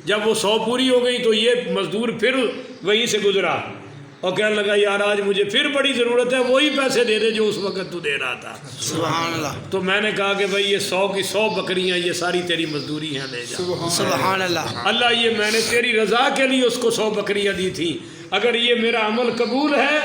جب وہ 100 پوری ہو گئی تو یہ مزدور پھر وہیں سے گزرا اور کہنے لگا یار آج مجھے پھر بڑی ضرورت ہے، وہی پیسے دے دے جو اس وقت تو دے رہا تھا۔ سبحان اللہ۔ تو میں نے کہا کہ بھائی یہ 100 کی 100 بکریاں یہ ساری تیری مزدوری ہیں، لے جا۔ سبحان اللہ۔ اللہ یہ میں نے تیری رضا کے لیے اس کو 100 بکریاں دی تھیں، اگر یہ میرا عمل قبول ہے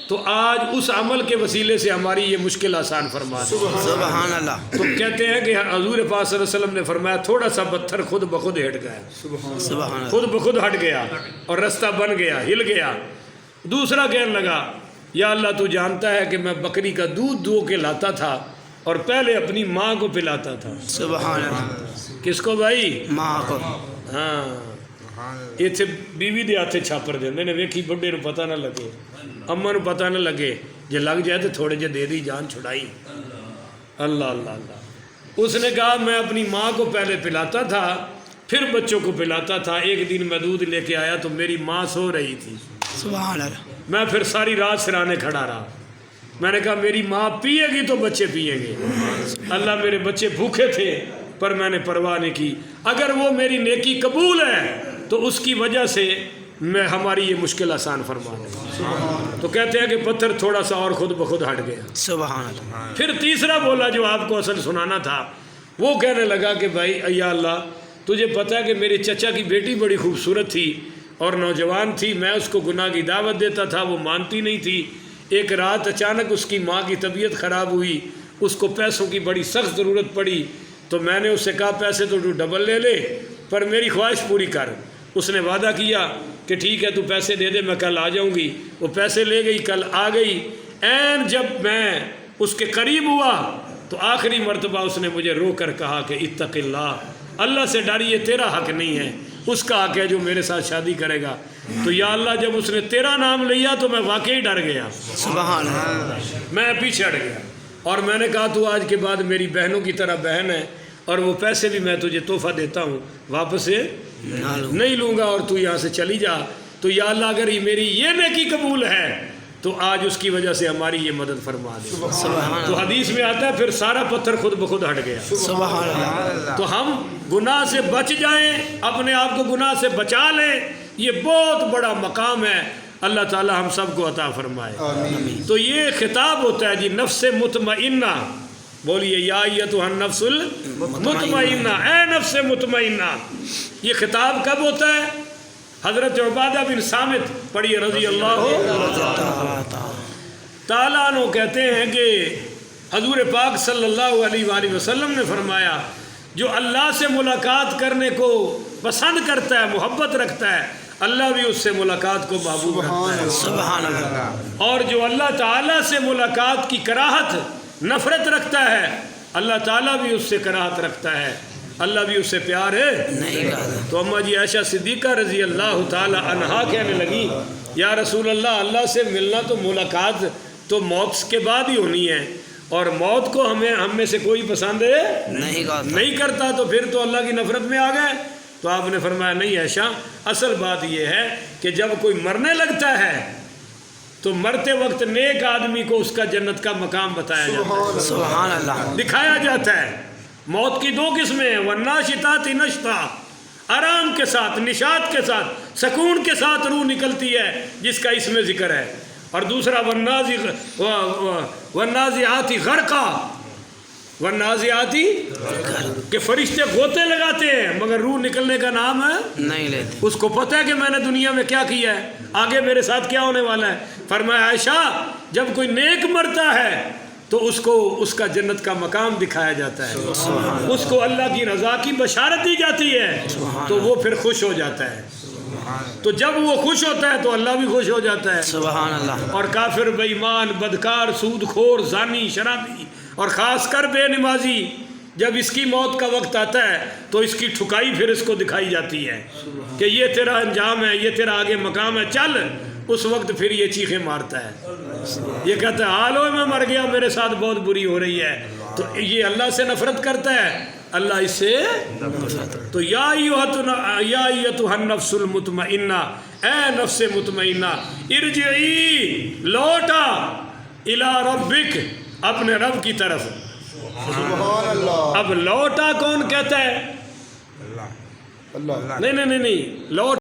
تو آج اس عمل کے وسیلے سے ہماری یہ مشکل آسان فرما دے۔ سبحان اللہ۔ تو کہتے ہیں کہ حضور پاک صلی اللہ علیہ وسلم نے فرمایا تھوڑا سا پتھر خود بخود ہٹ گیا، سبحان اللہ۔ خود بخود ہٹ گیا اور رستہ بن گیا، ہل گیا۔ دوسرا کہنے لگا یا اللہ تو جانتا ہے کہ میں بکری کا دودھ دو کے لاتا تھا اور پہلے اپنی ماں کو پلاتا تھا۔ سبحان اللہ۔ کس کو بھائی؟ ماں کو۔ ہاں، اتنے بیوی دے ہاتھے چھاپر دیندے نے، ویکھی بڑھے نو پتہ نہ لگے، اماں نو پتہ نہ لگے، جے لگ جائے تو تھوڑے جے دے دی جان چھڑائی۔ اللہ اللہ اللہ۔ اس نے کہا میں اپنی ماں کو پہلے پلاتا تھا پھر بچوں کو پلاتا تھا، ایک دن میں دودھ لے کے آیا تو میری ماں سو رہی تھی، سبحان اللہ۔ میں پھر ساری رات سرانے کھڑا رہا، میں نے کہا میری ماں پیے گی تو بچے پیئیں گے، اللہ میرے بچے بھوکے تھے پر میں نے پرواہ نہیں کی، اگر وہ میری نیکی قبول ہے تو اس کی وجہ سے میں ہماری یہ مشکل آسان فرما دے۔ تو کہتے ہیں کہ پتھر تھوڑا سا اور خود بخود ہٹ گیا۔ سبحان اللہ۔ پھر تیسرا بولا جو آپ کو اصل سنانا تھا، وہ کہنے لگا کہ بھائی یا اللہ تجھے پتہ ہے کہ میرے چچا کی بیٹی بڑی خوبصورت تھی اور نوجوان تھی، میں اس کو گناہ کی دعوت دیتا تھا، وہ مانتی نہیں تھی۔ ایک رات اچانک اس کی ماں کی طبیعت خراب ہوئی، اس کو پیسوں کی بڑی سخت ضرورت پڑی، تو میں نے اس سے کہا پیسے تو تو ڈبل لے لے پر میری خواہش پوری کر۔ اس نے وعدہ کیا کہ ٹھیک ہے تو پیسے دے دے، میں کل آ جاؤں گی۔ وہ پیسے لے گئی، کل آ گئی۔ این جب میں اس کے قریب ہوا تو آخری مرتبہ اس نے مجھے رو کر کہا کہ اتق اللہ، اللہ سے ڈر، یہ تیرا حق نہیں ہے، اس کا حق ہے جو میرے ساتھ شادی کرے گا۔ تو یا اللہ جب اس نے تیرا نام لیا تو میں واقعی ڈر گیا، سبحان اللہ۔ میں پیچھے ہٹ گیا اور میں نے کہا تو آج کے بعد میری بہنوں کی طرح بہن ہے اور وہ پیسے بھی میں تجھے تحفہ دیتا ہوں واپس سے نہیں لوں گا اور تو یہاں سے چلی جا۔ تو یا اللہ اگر یہ میری یہ نیکی قبول ہے تو آج اس کی وجہ سے ہماری یہ مدد فرما دے۔ تو حدیث میں آتا ہے پھر سارا پتھر خود بخود ہٹ گیا۔ سبحان اللہ۔ تو ہم گناہ سے بچ جائیں، اپنے آپ کو گناہ سے بچا لیں، یہ بہت بڑا مقام ہے، اللہ تعالی ہم سب کو عطا فرمائے۔ تو یہ خطاب ہوتا ہے جی نفس مطمئنہ، بولیے یا ایتھا النفس المطمئنہ، اے نفس مطمئنہ۔ یہ خطاب کب ہوتا ہے؟ حضرت عبادہ بن صامت پڑھیے رضی اللہ تعالیٰ عنہ کہتے ہیں کہ حضور پاک صلی اللہ علیہ وآلہ وسلم نے فرمایا جو اللہ سے ملاقات کرنے کو پسند کرتا ہے، محبت رکھتا ہے، اللہ بھی اس سے ملاقات کو محبوب رکھتا ہے۔ سبحان اللہ۔ اور جو اللہ تعالیٰ سے ملاقات کی کراہت، نفرت رکھتا ہے، اللہ تعالیٰ بھی اس سے کراہت رکھتا ہے، اللہ بھی اس سے پیار ہے نہیں کرتا۔ تو اماں جی عائشہ صدیقہ رضی اللہ تعالی عنہا کہنے لگی یا رسول اللہ، اللہ سے ملنا تو ملاقات تو موت کے بعد ہی ہونی ہے اور موت کو ہم میں سے کوئی پسند نہیں کرتا، تو پھر تو اللہ کی نفرت میں آ گئے۔ تو آپ نے فرمایا نہیں عائشہ، اصل بات یہ ہے کہ جب کوئی مرنے لگتا ہے تو مرتے وقت نیک آدمی کو اس کا جنت کا مقام بتایا جاتا ہے، سبحان اللہ۔ دکھایا جاتا ہے۔ موت کی دو قسمیں ہیں، والناشطات نشطا، آرام کے ساتھ، نشاط کے ساتھ، سکون کے ساتھ روح نکلتی ہے جس کا اس میں ذکر ہے، اور دوسرا والنازعات غرقا، والنازعات کہ فرشتے غوطے لگاتے ہیں مگر روح نکلنے کا نام ہے نہیں لیتے۔ اس کو پتہ ہے کہ میں نے دنیا میں کیا کیا ہے، آگے میرے ساتھ کیا ہونے والا ہے۔ فرمایا عائشہ جب کوئی نیک مرتا ہے تو اس کو اس کا جنت کا مقام دکھایا جاتا ہے، اس کو اللہ کی رضا کی بشارت دی جاتی ہے، تو وہ پھر خوش ہو جاتا ہے۔ تو جب وہ خوش ہوتا ہے تو اللہ بھی خوش ہو جاتا ہے۔ سبحان اللہ۔ اور کافر، بے ایمان، بدکار، سود خور، زانی، شرابی اور خاص کر بے نمازی، جب اس کی موت کا وقت آتا ہے تو اس کی ٹھکائی پھر اس کو دکھائی جاتی ہے کہ یہ تیرا انجام ہے، یہ تیرا آگے مقام ہے، چل۔ اس وقت پھر یہ چیخیں مارتا ہے، یہ کہتا ہے حالو میں مر گیا، میرے ساتھ بہت بری ہو رہی ہے۔ تو یہ اللہ سے نفرت کرتا ہے، اللہ اس سے تو یا ایتھا النفس المطمئنہ، اے نفس مطمئنہ، ارجعی، لوٹا، الی ربک، اپنے رب کی طرف۔ اب لوٹا کون کہتا ہے؟ اللہ نہیں نہیں نہیں نہیں، لوٹ